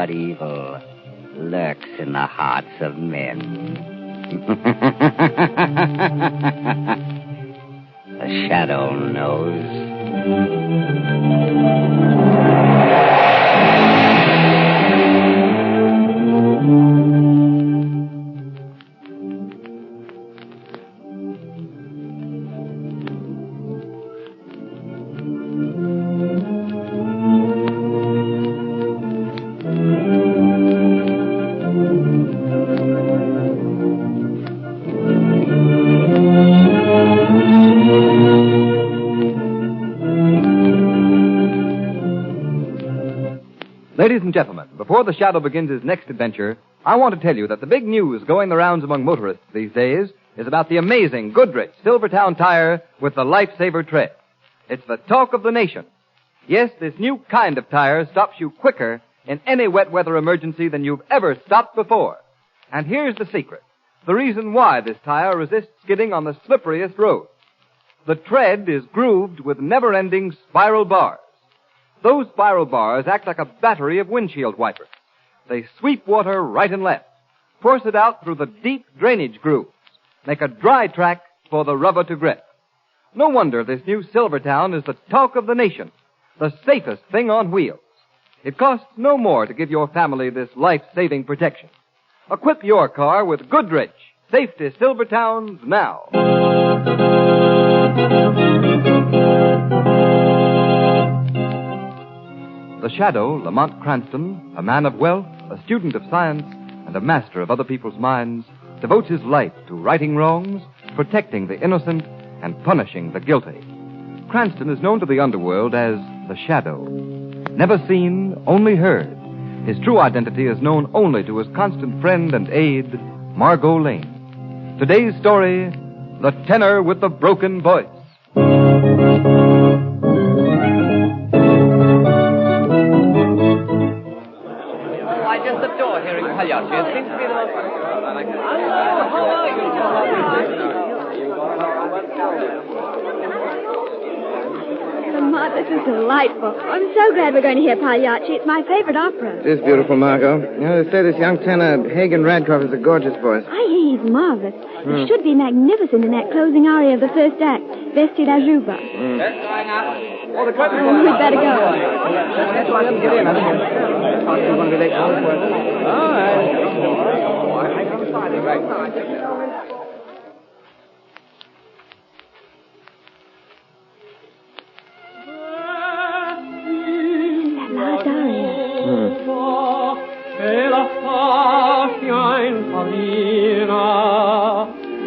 but evil lurks in the hearts of men. The shadow knows. Ladies and gentlemen, before the Shadow begins his next adventure, I want to tell you that the big news going the rounds among motorists these days is about the amazing Goodrich Silvertown tire with the Lifesaver tread. It's the talk of the nation. Yes, this new kind of tire stops you quicker in any wet weather emergency than you've ever stopped before. And here's the secret. The reason why this tire resists skidding on the slipperiest roads. The tread is grooved with never-ending spiral bars. Those spiral bars act like a battery of windshield wipers. They sweep water right and left, force it out through the deep drainage grooves, make a dry track for the rubber to grip. No wonder this new Silvertown is the talk of the nation, the safest thing on wheels. It costs no more to give your family this life-saving protection. Equip your car with Goodrich Safety Silvertowns now. The Shadow, Lamont Cranston, a man of wealth, a student of science, and a master of other people's minds, devotes his life to righting wrongs, protecting the innocent, and punishing the guilty. Cranston is known to the underworld as the Shadow. Never seen, only heard. His true identity is known only to his constant friend and aide, Margo Lane. Today's story, The Tenor with the Broken Voice. Pagliacci. It seems to be the most... How are you? Lamont, this is delightful. I'm so glad we're going to hear Pagliacci. It's my favorite opera. It is beautiful, Margo. You know, they say this young tenor, Hagen Radcliffe, has a gorgeous voice. I hear he's marvelous. He should be magnificent in that closing aria of the first act, Vesti da Juba. Oh, the curtain's Oh, we'd better go. That's why I can get in. I think you're going to be late. All right. Last aria. E la fascia in farina,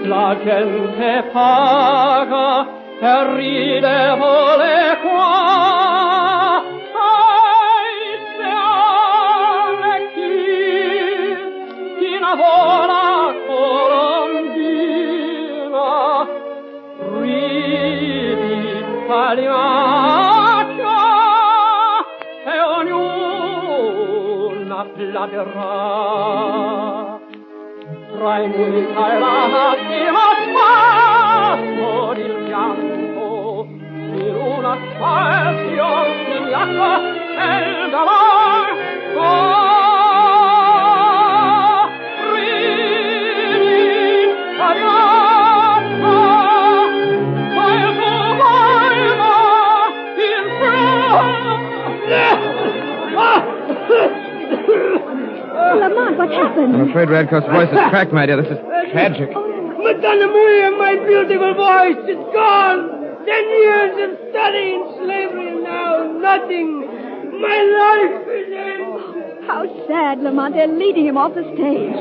la gente paga e ride vole qua. Ai, se alle chi lavora colombina, ridi pagliaccia e ognuna pladerà. Tra i musica e la massima spazio il pianto in una spazio bigliacca e il galanto ridi pagliaccia ma il tuo volva in Lamont, what's happened? I'm afraid Radcliffe's voice is cracked, my dear. This is tragic. Madonna Mia, my beautiful voice is gone. 10 years of study in slavery and now nothing. My life is ended. How sad, Lamont. They're leading him off the stage.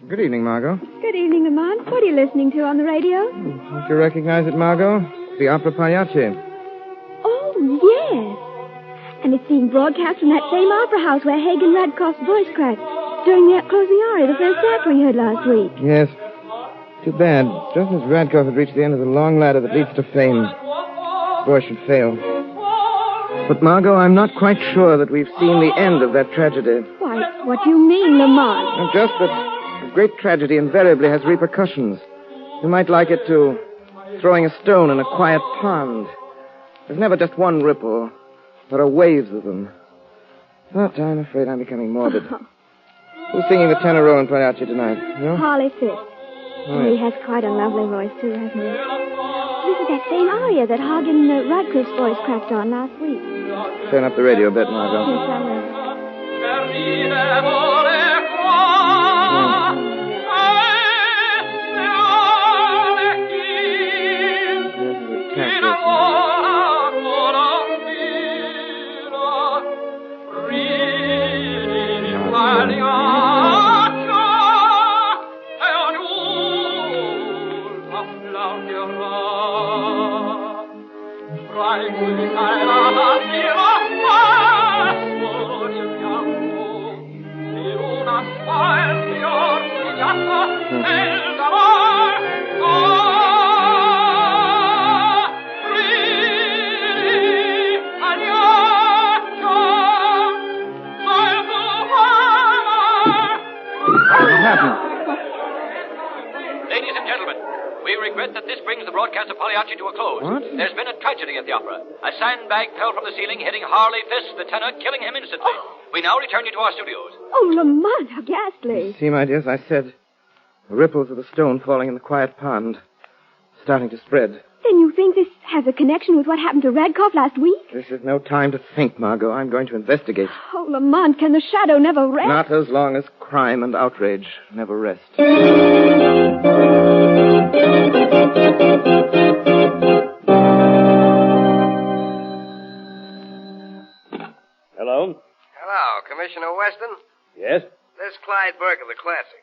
Good evening, Margo. Good evening, Lamont. What are you listening to on the radio? Don't you recognize it, Margo? It's the opera Pagliacci. Oh, yes. And it's being broadcast from that same opera house where Hagen Radcliffe's voice cracked during that closing aria, the first act we heard last week. Yes. Too bad. Just as Radcliffe had reached the end of the long ladder that leads to fame, his voice should fail. But, Margo, I'm not quite sure that we've seen the end of that tragedy. Why, what do you mean, Lamont? Just that a great tragedy invariably has repercussions. You might like it to throwing a stone in a quiet pond. There's never just one ripple. There are waves of them. But I'm afraid I'm becoming morbid. Who's singing the tenor role in Pagliacci tonight? You? Harley Fisk. Oh, He has quite a lovely voice, too, hasn't he? This is that same aria that Hagen Radcliffe's voice cracked on last week. Turn up the radio a bit, Margo. Yes, I will. Ladies and gentlemen, we regret that this brings the broadcast of Pagliacci to a close. What? There's been a tragedy at the opera. A sandbag fell from the ceiling, hitting Harley Fisk, the tenor, killing him instantly. We now return you to our studios. Oh, Lamont, how ghastly. See, my dears, I said the ripples of the stone falling in the quiet pond starting to spread. Then you think this has a connection with what happened to Radcliffe last week? This is no time to think, Margot. I'm going to investigate. Oh, Lamont, can the shadow never rest? Not as long as crime and outrage never rest. Hello? Hello, Commissioner Weston? Yes? This is Clyde Burke of the Classic.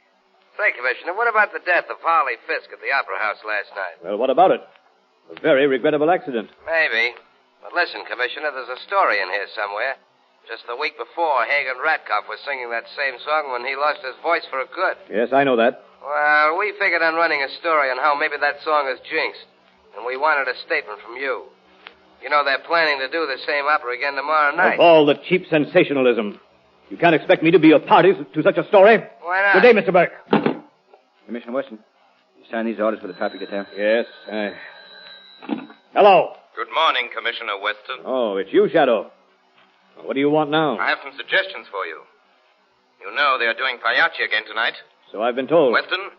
Say, Commissioner, what about the death of Harley Fisk at the Opera House last night? Well, what about it? A very regrettable accident. Maybe. But listen, Commissioner, there's a story in here somewhere. Just the week before, Hagen Radcliffe was singing that same song when he lost his voice for good. Yes, I know that. Well, we figured on running a story on how maybe that song is jinxed. And we wanted a statement from you. You know, they're planning to do the same opera again tomorrow night. Of all the cheap sensationalism. You can't expect me to be a party to such a story. Why not? Good day, Mr. Burke. Commissioner Weston, you sign these orders for the traffic detail? Yes, Hello. Good morning, Commissioner Weston. Oh, it's you, Shadow. What do you want now? I have some suggestions for you. You know they are doing Pagliacci again tonight. So I've been told. Weston,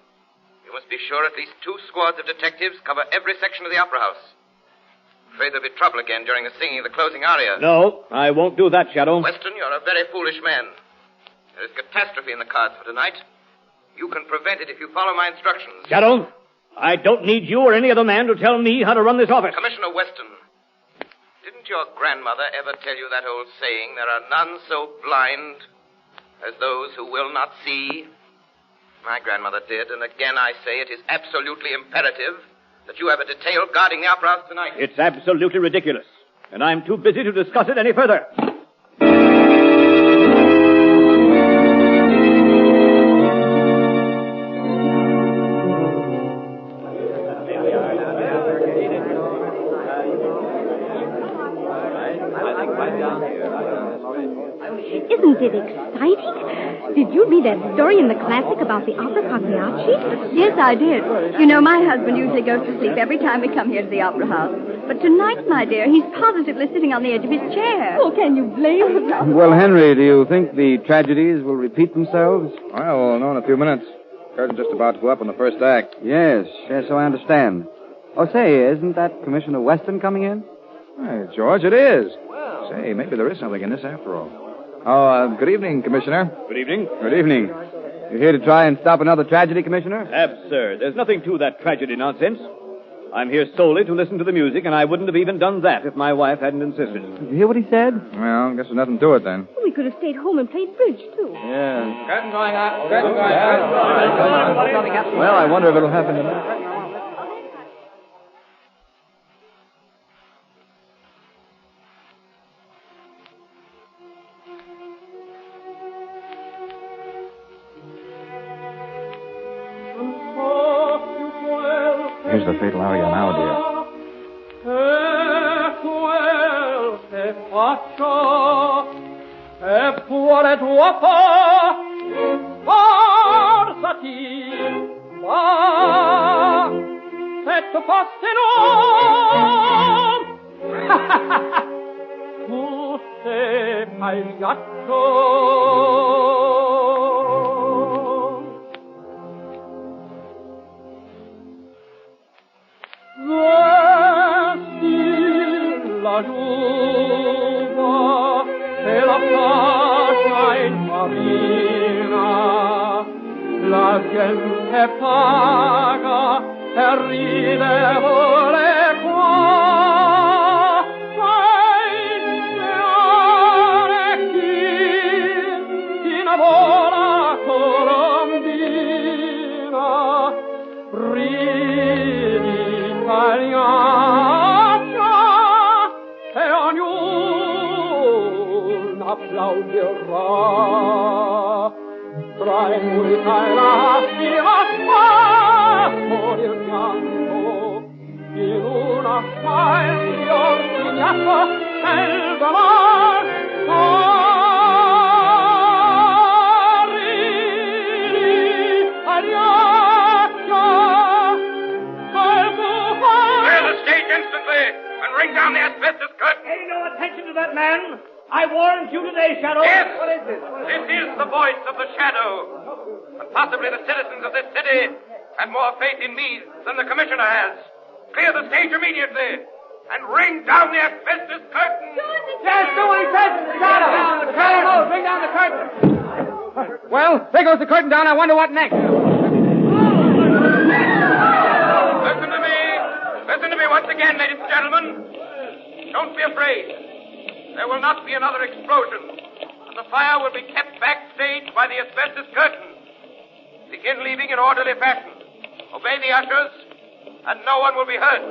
you must be sure at least 2 squads of detectives cover every section of the Opera House. Afraid there'll be trouble again during the singing of the closing aria. No, I won't do that, Shadow. Weston, you're a very foolish man. There is catastrophe in the cards for tonight. You can prevent it if you follow my instructions. Shadow, I don't need you or any other man to tell me how to run this office. Commissioner Weston, didn't your grandmother ever tell you that old saying, there are none so blind as those who will not see? My grandmother did, and again I say it is absolutely imperative that you have a detail guarding the Opera House tonight. It's absolutely ridiculous, and I'm too busy to discuss it any further. Isn't it exciting? Did you read that story in the Classic about the opera Pagliacci? Yes, I did. You know, my husband usually goes to sleep every time we come here to the Opera House. But tonight, my dear, he's positively sitting on the edge of his chair. Oh, can you blame him? Well, Henry, do you think the tragedies will repeat themselves? Well, we'll know in a few minutes. Curtain's just about to go up on the first act. Yes, so I understand. Oh, say, isn't that Commissioner Weston coming in? Hey, George, it is. Say, maybe there is something in this after all. Oh, good evening, Commissioner. Good evening. Good evening. You here to try and stop another tragedy, Commissioner? Absurd. There's nothing to that tragedy nonsense. I'm here solely to listen to the music, and I wouldn't have even done that if my wife hadn't insisted. Did you hear what he said? Well, I guess there's nothing to it then. We could have stayed home and played bridge, too. Yeah. Curtain going up. Curtain going up. Well, I wonder if it'll happen tonight. Here's the fatal aria now, dear. Forzati, et poste tu sei pagliaccio. Vesti la giuva e la fascia in farina, la gente paga e ride ore qua. Sai chi innamora colombina, ridi pagliaccia e ognuno applaudirà. Tra il musica e la stiva spazio del pianto, in una scaglio signato e il damar ridi pagliaccia. Clear the stage instantly and ring down the asbestos curtain. Pay no attention to that man. I warned you today, Shadow. Yes. What is this? This is the voice of the shadow. And possibly the citizens of this city have more faith in me than the commissioner has. Clear the stage immediately and ring down the asbestos curtain. Yes, do what he says. Shadow. Shadow, bring down the curtain. Well, there goes the curtain down. I wonder what next. Listen to me. Listen to me once again, ladies and gentlemen. Don't be afraid. There will not be another explosion, and the fire will be kept backstage by the asbestos curtain. Begin leaving in orderly fashion. Obey the ushers, and no one will be hurt.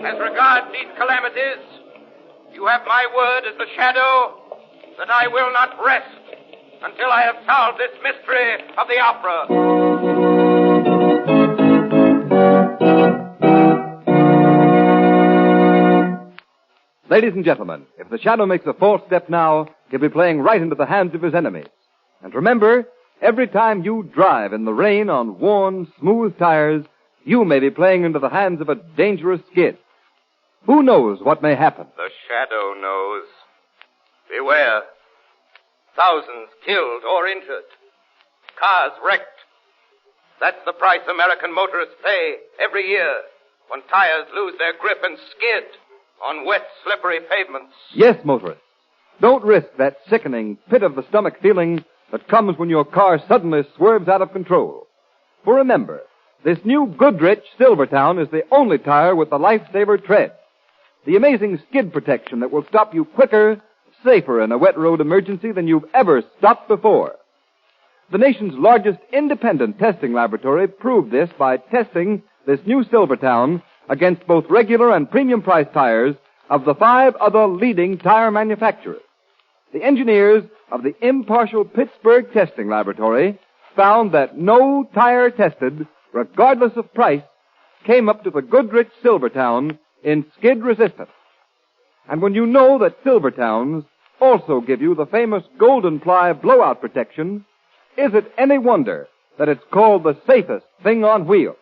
As regards these calamities, you have my word as the shadow that I will not rest until I have solved this mystery of the opera. Ladies and gentlemen, if the shadow makes a false step now, he'll be playing right into the hands of his enemies. And remember, every time you drive in the rain on worn, smooth tires, you may be playing into the hands of a dangerous skid. Who knows what may happen? The shadow knows. Beware. Thousands killed or injured. Cars wrecked. That's the price American motorists pay every year when tires lose their grip and skid on wet, slippery pavements. Yes, motorists. Don't risk that sickening, pit-of-the-stomach feeling that comes when your car suddenly swerves out of control. For remember, this new Goodrich Silvertown is the only tire with the lifesaver tread. The amazing skid protection that will stop you quicker, safer in a wet road emergency than you've ever stopped before. The nation's largest independent testing laboratory proved this by testing this new Silvertown against both regular and premium price tires of the 5 other leading tire manufacturers. The engineers of the impartial Pittsburgh Testing Laboratory found that no tire tested, regardless of price, came up to the Goodrich Silvertown in skid resistance. And when you know that Silvertowns also give you the famous golden ply blowout protection, is it any wonder that it's called the safest thing on wheels?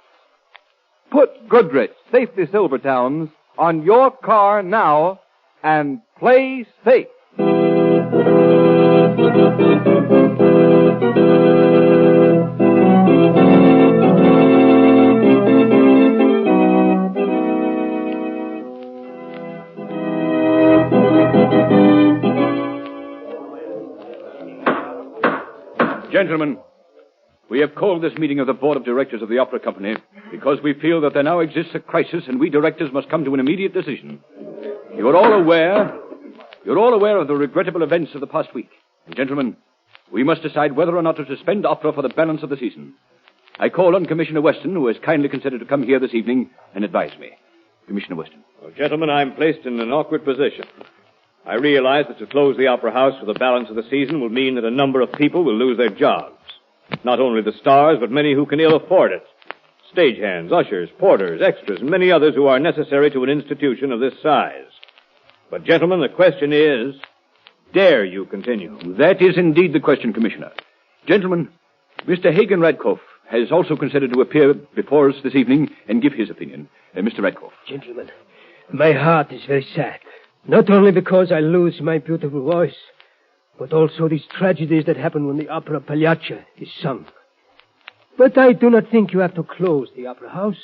Put Goodrich Safety Silvertowns on your car now and play safe. Gentlemen, we have called this meeting of the Board of Directors of the Opera Company because we feel that there now exists a crisis and we directors must come to an immediate decision. You're all aware of the regrettable events of the past week. And gentlemen, we must decide whether or not to suspend opera for the balance of the season. I call on Commissioner Weston, who has kindly consented to come here this evening and advise me. Commissioner Weston. Well, gentlemen, I'm placed in an awkward position. I realize that to close the Opera House for the balance of the season will mean that a number of people will lose their jobs. Not only the stars, but many who can ill afford it. Stagehands, ushers, porters, extras, and many others who are necessary to an institution of this size. But, gentlemen, the question is, dare you continue? That is indeed the question, Commissioner. Gentlemen, Mr. Hagen Radcliffe has also considered to appear before us this evening and give his opinion. Mr. Radcliffe. Gentlemen, my heart is very sad. Not only because I lose my beautiful voice, but also these tragedies that happen when the opera Pagliacci is sung. But I do not think you have to close the opera house.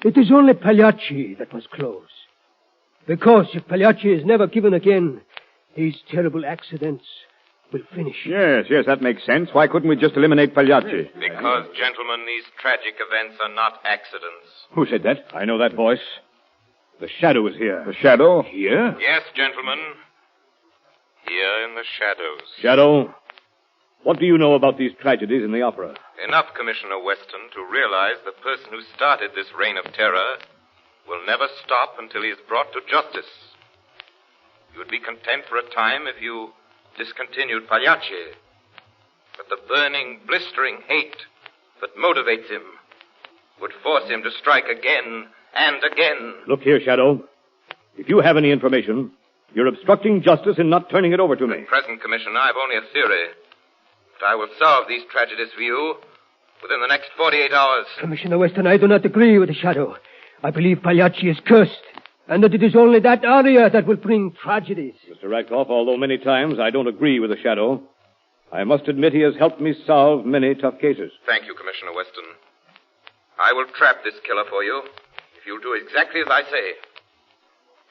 It is only Pagliacci that must close. Because if Pagliacci is never given again, these terrible accidents will finish. Yes, that makes sense. Why couldn't we just eliminate Pagliacci? Because, gentlemen, these tragic events are not accidents. Who said that? I know that voice. The shadow is here. The shadow? Here? Yes, gentlemen. Here in the shadows. Shadow, what do you know about these tragedies in the opera? Enough, Commissioner Weston, to realize the person who started this reign of terror will never stop until he is brought to justice. You would be content for a time if you discontinued Pagliacci. But the burning, blistering hate that motivates him would force him to strike again and again. Look here, Shadow. If you have any information, you're obstructing justice in not turning it over to me. At present, Commissioner, I've only a theory. But I will solve these tragedies for you within the next 48 hours. Commissioner Weston, I do not agree with the shadow. I believe Pagliacci is cursed, and that it is only that aria that will bring tragedies. Mr. Radcliffe, although many times I don't agree with the shadow, I must admit he has helped me solve many tough cases. Thank you, Commissioner Weston. I will trap this killer for you if you'll do exactly as I say.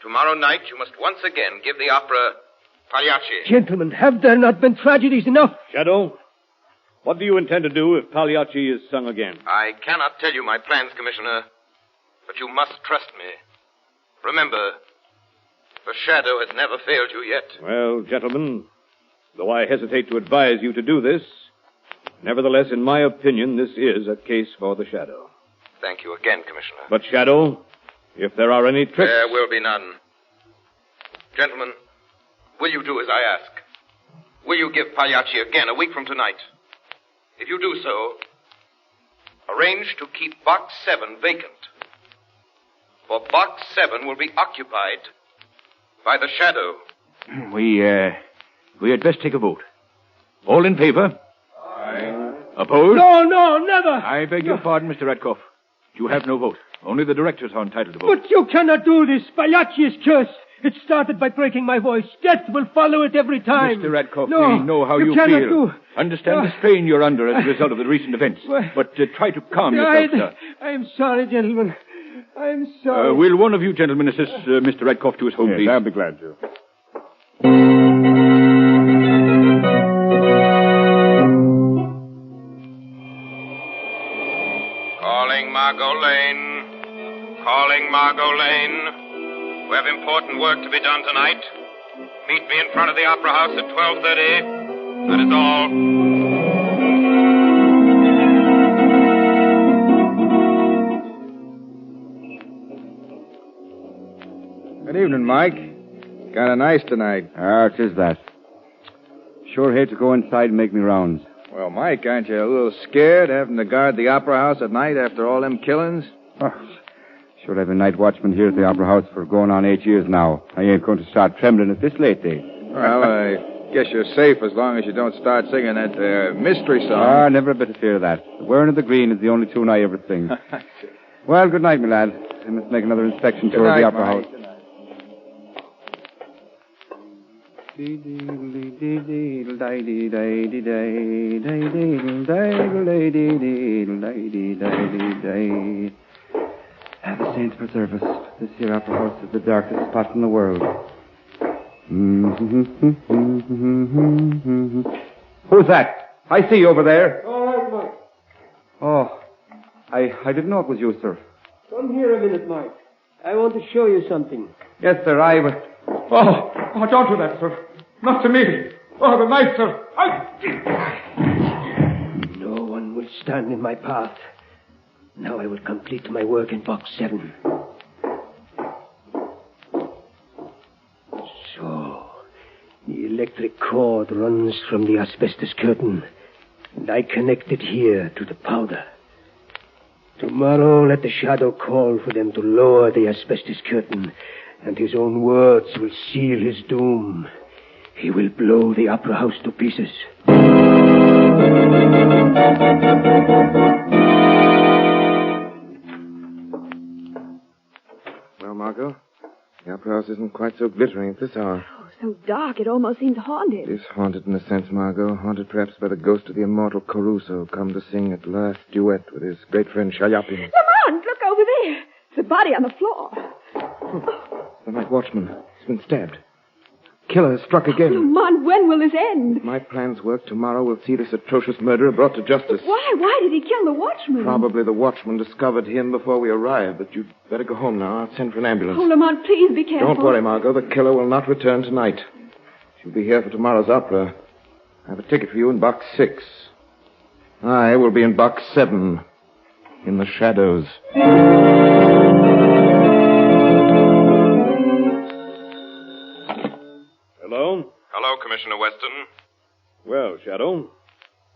Tomorrow night, you must once again give the opera Pagliacci. Gentlemen, have there not been tragedies enough? Shadow, what do you intend to do if Pagliacci is sung again? I cannot tell you my plans, Commissioner, but you must trust me. Remember, the shadow has never failed you yet. Well, gentlemen, though I hesitate to advise you to do this, nevertheless, in my opinion, this is a case for the shadow. Thank you again, Commissioner. But, Shadow, if there are any tricks... There will be none. Gentlemen, will you do as I ask? Will you give Pagliacci again a week from tonight? If you do so, arrange to keep Box 7 vacant. For Box 7 will be occupied by the shadow. We had best take a vote. All in favor? Aye. Opposed? No, never. I beg your pardon, Mr. Radcliffe. You have no vote. Only the directors are entitled to vote. But you cannot do this. Pagliacci is cursed. It started by breaking my voice. Death will follow it every time. Mr. Radcliffe, no, we know how you cannot feel. Do. Understand the strain you're under as a result of the recent events. But try to calm yourself, sir. I'm sorry, gentlemen. I'm sorry. Will one of you gentlemen assist Mr. Radcliffe to his home, please? I'll be glad to. Calling Margo Lane. Calling Margo Lane. We have important work to be done tonight. Meet me in front of the Opera House at 12:30. That is all. Good evening, Mike. Kind of nice tonight. It is that. Sure hate to go inside and make me rounds. Well, Mike, aren't you a little scared having to guard the Opera House at night after all them killings? Oh, sure, I've been night watchman here at the Opera House for going on 8 years now. I ain't going to start trembling at this late day. Well, I guess you're safe as long as you don't start singing that mystery song. Never a bit of fear of that. The Wearing of the Green is the only tune I ever sing. Well, good night, my lad. I must make another inspection tour of the Opera House. The saints preserve us. This here Opera House is the darkest spot in the world. Who's that? I see you over there. All right, Mike. Oh, I didn't know it was you, sir. Come here a minute, Mike. I want to show you something. Yes, sir, I was... Oh, don't do that, sir. Not to me. Oh, the knife, sir. No one will stand in my path. Now I will complete my work in Box 7. So, the electric cord runs from the asbestos curtain, and I connect it here to the powder. Tomorrow, let the shadow call for them to lower the asbestos curtain, and his own words will seal his doom. He will blow the Opera House to pieces. Well, Margo, the opera house isn't quite so glittering at this hour. Oh, so dark, it almost seems haunted. It is haunted in a sense, Margo. Haunted perhaps by the ghost of the immortal Caruso, come to sing at last duet with his great friend Shaliapin. Lamont, look over there. The body on the floor. The night watchman. He's been stabbed. Killer has struck again. Lamont, when will this end? If my plans work, tomorrow we'll see this atrocious murderer brought to justice. Why? Why did he kill the watchman? Probably the watchman discovered him before we arrived, but you'd better go home now. I'll send for an ambulance. Oh, Lamont, please be careful. Don't worry, Margo. The killer will not return tonight. She'll be here for tomorrow's opera. I have a ticket for you in box 6. I will be in box 7, in the shadows. Hello? Hello, Commissioner Weston. Well, Shadow,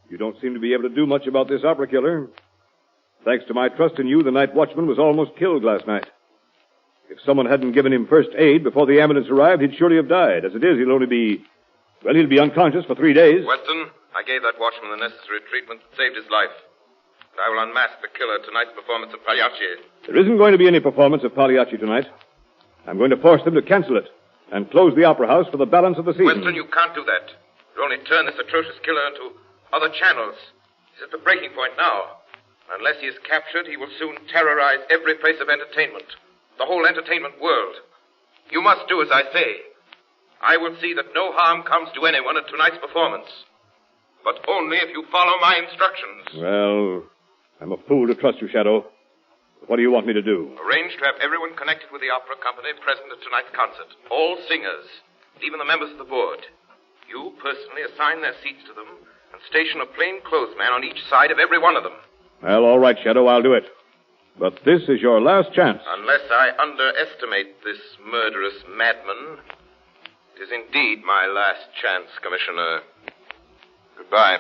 you don't seem to be able to do much about this opera killer. Thanks to my trust in you, the night watchman was almost killed last night. If someone hadn't given him first aid before the ambulance arrived, he'd surely have died. As it is, he'll be unconscious for 3 days. Weston, I gave that watchman the necessary treatment that saved his life. And I will unmask the killer at tonight's performance of Pagliacci. There isn't going to be any performance of Pagliacci tonight. I'm going to force them to cancel it and close the opera house for the balance of the season. Weston, you can't do that. You'll only turn this atrocious killer into other channels. He's at the breaking point now. Unless he is captured, he will soon terrorize every place of entertainment. The whole entertainment world. You must do as I say. I will see that no harm comes to anyone at tonight's performance. But only if you follow my instructions. Well, I'm a fool to trust you, Shadow. What do you want me to do? Arrange to have everyone connected with the opera company present at tonight's concert. All singers, even the members of the board. You personally assign their seats to them and station a plainclothes man on each side of every one of them. Well, all right, Shadow, I'll do it. But this is your last chance. Unless I underestimate this murderous madman, it is indeed my last chance, Commissioner. Goodbye.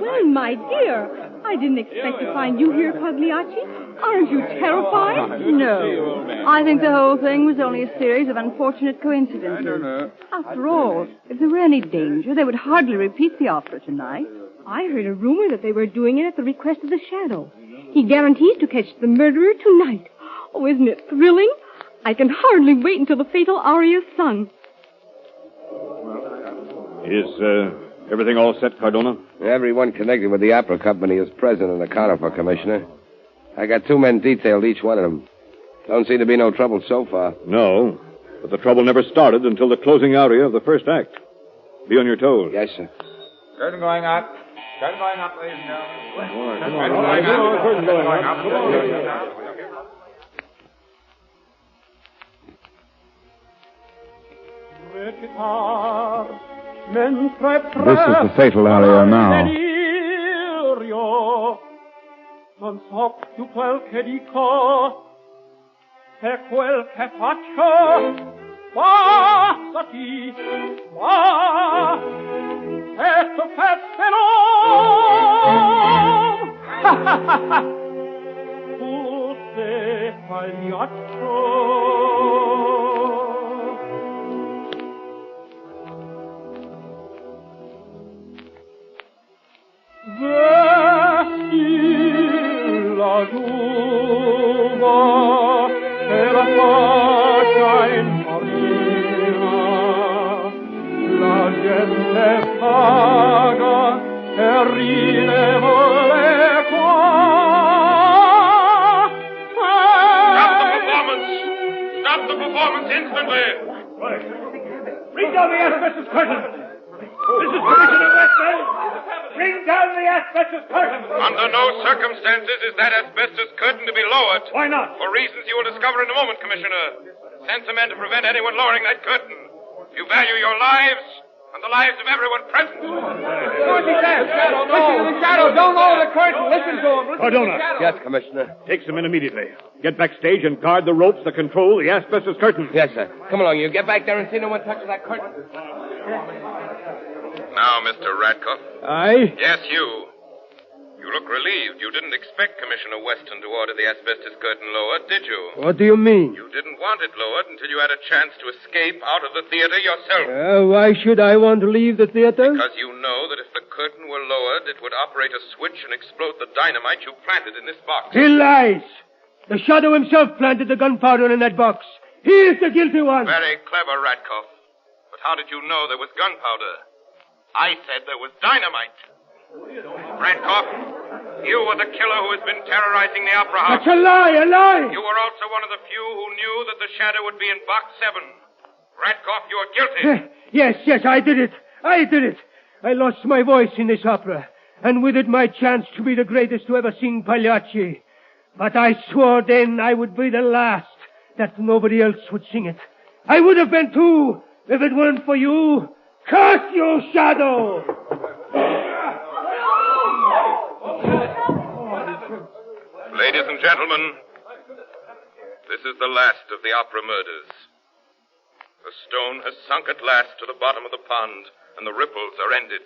Well, my dear, I didn't expect to find you here, Pagliacci. Aren't you terrified? No. I think the whole thing was only a series of unfortunate coincidences. After all, if there were any danger, they would hardly repeat the opera tonight. I heard a rumor that they were doing it at the request of the Shadow. He guarantees to catch the murderer tonight. Oh, isn't it thrilling? I can hardly wait until the fatal aria is sung. Is, everything all set, Cardona? Everyone connected with the opera company is present and accounted for, Commissioner. I got 2 men detailed, each one of them. Don't seem to be no trouble so far. No, but the trouble never started until the closing aria of the first act. Be on your toes. Yes, sir. Curtain going up. Curtain going up, ladies and gentlemen. Curtain going up. This is the fatal aria now. Non so più quel che dico, e quel che faccio, bastati, va, e tu fettelo. Tu sei Pagliaccio. La giuva e la faccia in farina, la gente paga e ride volle qua. Stop the performance instantly! Bring down the asbestos curtain! This is Commissioner Weston! Bring down the asbestos curtain! Under no circumstances is that asbestos curtain to be lowered. Why not? For reasons you will discover in a moment, Commissioner. Send some men to prevent anyone lowering that curtain. You value your lives and the lives of everyone present. What's he said? Shadow, no. Listen to the Shadow. Don't lower the curtain. Listen to him. Cardona. Yes, Commissioner. Take some men immediately. Get backstage and guard the ropes that control the asbestos curtain. Yes, sir. Come along, you. Get back there and see no one touches that curtain. Now, Mr. Radcliffe. Aye? Yes, you. You look relieved. You didn't expect Commissioner Weston to order the asbestos curtain lowered, did you? What do you mean? You didn't want it lowered until you had a chance to escape out of the theater yourself. Why should I want to leave the theater? Because you know that if the curtain were lowered, it would operate a switch and explode the dynamite you planted in this box. He lies. The Shadow himself planted the gunpowder in that box. He is the guilty one. Very clever, Radkoff. But how did you know there was gunpowder? I said there was dynamite. Radkoff, you were the killer who has been terrorizing the Opera House. That's a lie, a lie. You were also one of the few who knew that the Shadow would be in Box 7. Radkoff, you are guilty. Yes, I did it. I lost my voice in this opera, and with it my chance to be the greatest to ever sing Pagliacci. But I swore then I would be the last, that nobody else would sing it. I would have been too, if it weren't for you. Curse you, Shadow! Ladies and gentlemen, this is the last of the opera murders. The stone has sunk at last to the bottom of the pond, and the ripples are ended.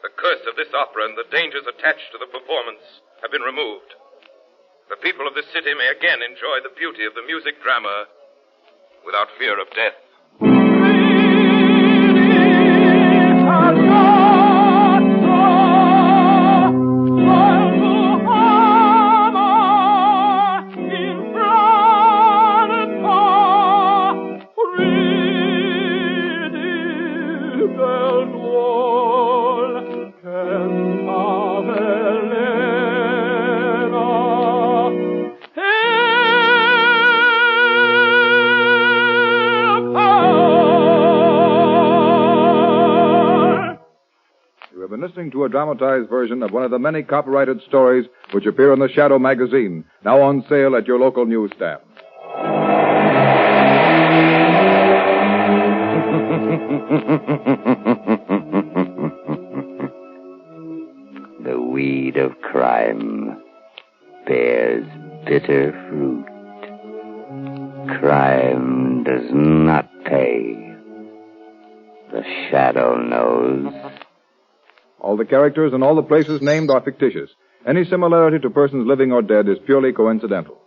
The curse of this opera and the dangers attached to the performance have been removed. The people of this city may again enjoy the beauty of the music drama without fear of death. Listening to a dramatized version of one of the many copyrighted stories which appear in the Shadow magazine, now on sale at your local newsstand. The weed of crime bears bitter fruit. Crime does not pay. The Shadow knows. All the characters and all the places named are fictitious. Any similarity to persons living or dead is purely coincidental.